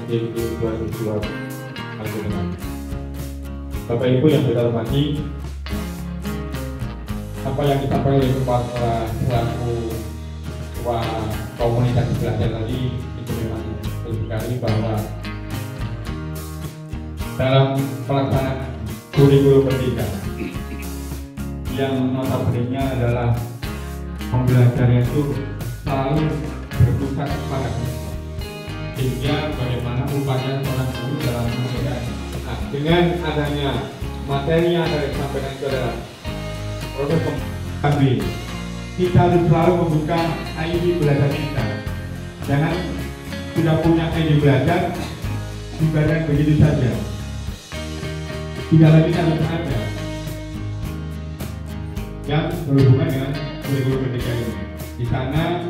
PJJ 2002 Algoritma. Bapak Ibu yang kita hormati, apa yang disampaikan oleh kepala selaku ketua komunitas belajar tadi itu memang betul sekali bahwa dalam pelaksanaan kurikulum pendidikan yang notabene adalah pembelajaran itu selalu berpusat pada siswa, sehingga bagaimana upaya seorang guru dalam mengajarkan. Nah, dengan adanya materi yang akan disampaikan itu adalah proses pembelajaran, kita harus selalu membuka ID belajar kita. Jangan tidak punya ID belajar dibiarkan begitu saja, tidak lagi harus ada yang berhubungan dengan kurikulum pendidikan ini. Di sana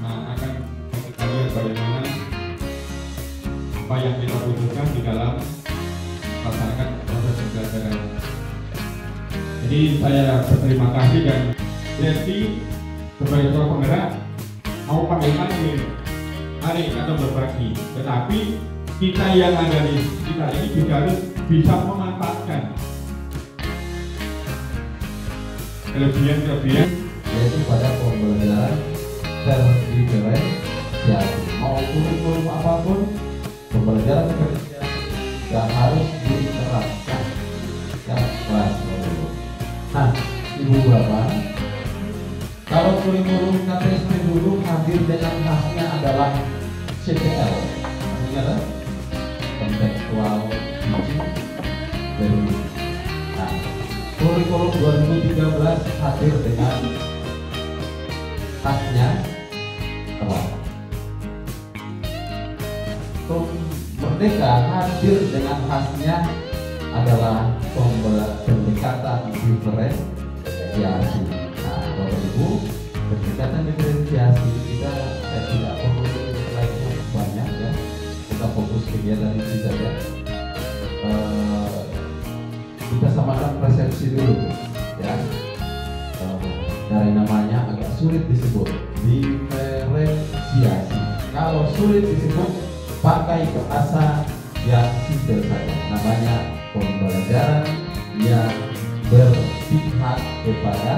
akan kita lihat bagaimana apa yang kita butuhkan di dalam melaksanakan proses pembelajaran. Jadi saya berterima kasih dan jadi sebagai seorang penggerak mau bagaimana ini, mari kita berbagi. Tetapi kita yang ada di kita ini juga harus bisa memanfaatkan kelebihan yaitu pada pembelajaran terdiferensiasi. Mau kurikulum apapun, pembelajaran diferensiasi yang harus diterapkan yang kelas dulu. Nah, Ibu Bapak, kalau kurikulum KTSP dulu hadir dengan khasnya adalah CPL, artinya adalah kontekstual teaching dari. Nah, kurikulum 2013 hadir dengan khasnya apa? Merdeka hadir dengan khasnya adalah pendekatan diferensiasi. Nah, Bapak Ibu, pendekatan diferensiasi kita tidak perlu slide-nya banyak ya. Kita fokus kegiatan ini saja. Kita samakan persepsi dulu ya. Dari namanya agak sulit disebut diferensiasi. Kalau sulit disebut, pakai bahasa yang simpel saja. Namanya pembelajaran yang berpihak kepada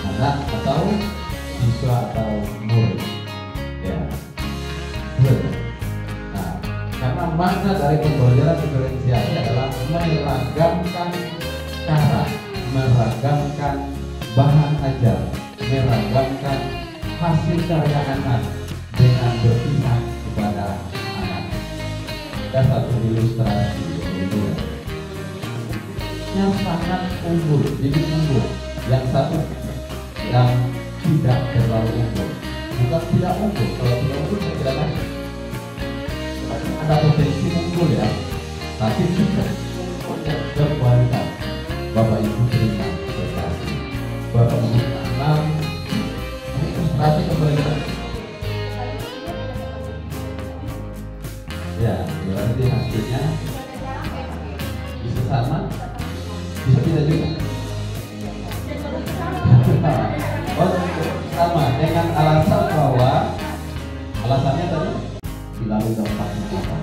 anak atau siswa atau murid. Ya, nah, karena makna dari pembelajaran diferensiasi adalah meragamkan cara, meragamkan bahan ajar, meragamkan hasil karya anak dengan berpihak kepada anak. Ada satu ilustrasi itu yang sangat unggul, jadi unggul. Yang satu yang tidak terlalu unggul, bukan tidak unggul. Kalau tidak unggul saya tidak tahu. Ada potensi unggul ya, tapi tidak berkualitas. Bapak Ibu terima kasih. Bapak Ibu kenal ini ilustrasi pembelajaran. Ya, berarti hasilnya bisa sama, bisa tidak juga. Oh, sama dengan alasan bahwa alasannya tadi dilalui dampaknya apa?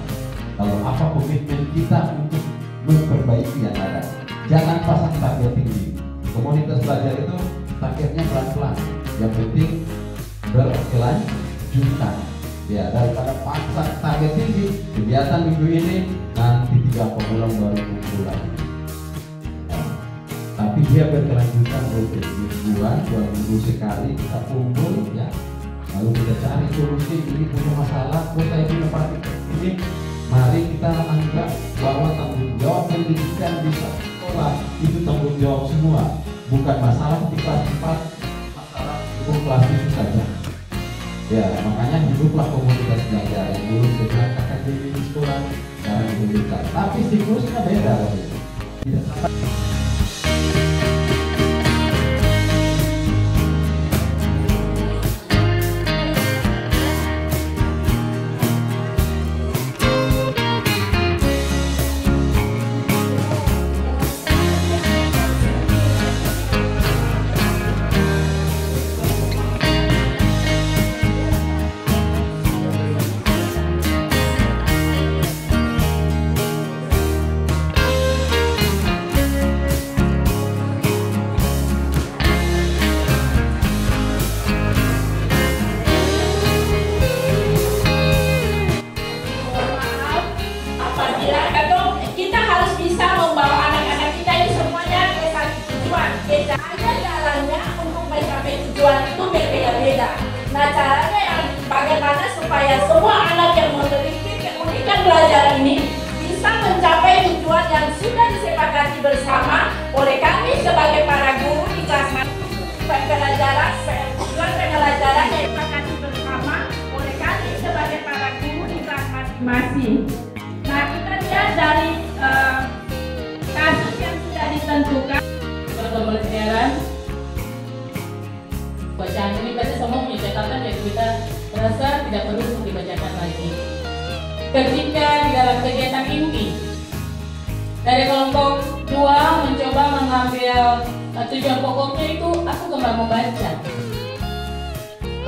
Kalau apa komitmen kita untuk memperbaiki yang ada? Jangan pasang target tinggi. Komunitas belajar itu targetnya pelan-pelan. Yang penting berkelanjutan. Ya, daripada pasang target tinggi, kegiatan minggu ini nanti 3 bulan baru kumpul lagi. Tapi dia berkelanjutan rutin, mingguan, 2 minggu sekali kita kumpul ya. Lalu kita cari solusi, ini punya masalah, kita ini ini. Mari kita anggap bahwa tanggung jawab pendidikan di sekolah itu tanggung jawab semua, bukan masalah di kelas 4, masalah di kelas itu saja. Ya, makanya hiduplah komunitas belajar yang dulu sebenarnya akademi di sekolah, sekarang di komunitas. Tapi siklusnya beda loh. Tidak sama. kasih. Nah, kita lihat dari kasus yang sudah ditentukan. Pembelajaran bacaan ini pasti semua punya catatan yang kita merasa tidak perlu untuk dibacakan lagi. Ketika di dalam kegiatan inti dari kelompok 2 mencoba mengambil tujuan pokoknya itu aku gemar membaca.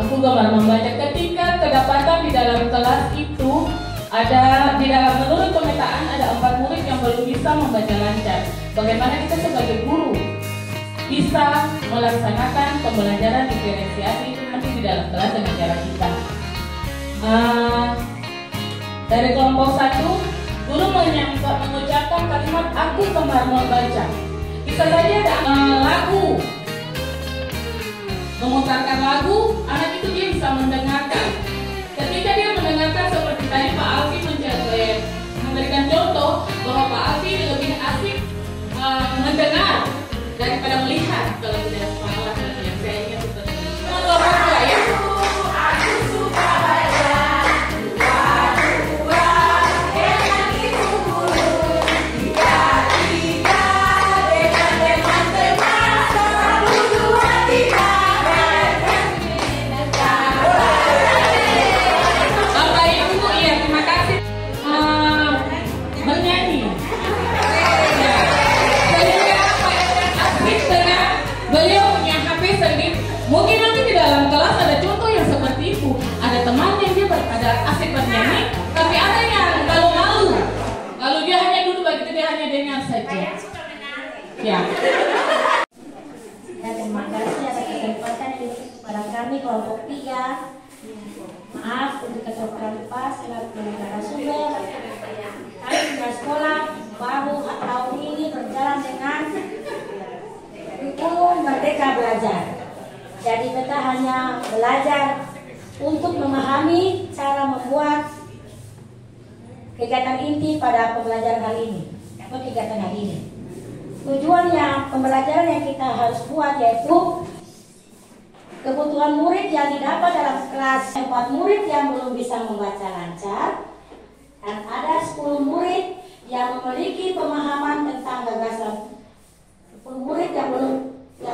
Aku gemar membaca. Ketika kedapatan di dalam kelas itu ada di dalam menurut pemetaan ada 4 murid yang belum bisa membaca lancar. Bagaimana kita sebagai guru bisa melaksanakan pembelajaran diferensiasi itu nanti di dalam kelas dengan cara kita. Dari kelompok 1, guru mengucapkan kalimat aku gemar membaca. Bisa saja ada lagu, memutarkan lagu, anak itu dia bisa mendengarkan. Ketika dia mendengarkan seperti tadi Pak Alfi memberikan contoh bahwa Pak Alfi lebih asik mendengar daripada melihat kalau tidak salah yang saya ingat seperti itu. Ya. Mungkin nanti di dalam kelas ada contoh yang seperti itu. Ada temannya dia ada asik bernyanyi, tapi ada yang kalau malu, kalau dia hanya duduk begitu dia hanya dengar saja. Ya. Dan terima kasih atas kesempatan ini kepada kami kelompok 3. Maaf untuk keterlambatan pas selaku narasumber. Kami sudah sekolah baru tahun ini berjalan dengan kurikulum Merdeka Belajar. Jadi kita hanya belajar untuk memahami cara membuat kegiatan inti pada pembelajaran hari ini atau kegiatan hari ini. Tujuannya pembelajaran yang kita harus buat yaitu kebutuhan murid yang didapat dalam kelas 4 murid yang belum bisa membaca lancar dan ada 10 murid yang memiliki pemahaman tentang gagasan 10 murid yang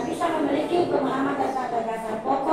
bisa memiliki pemahaman tentang gagasan pokok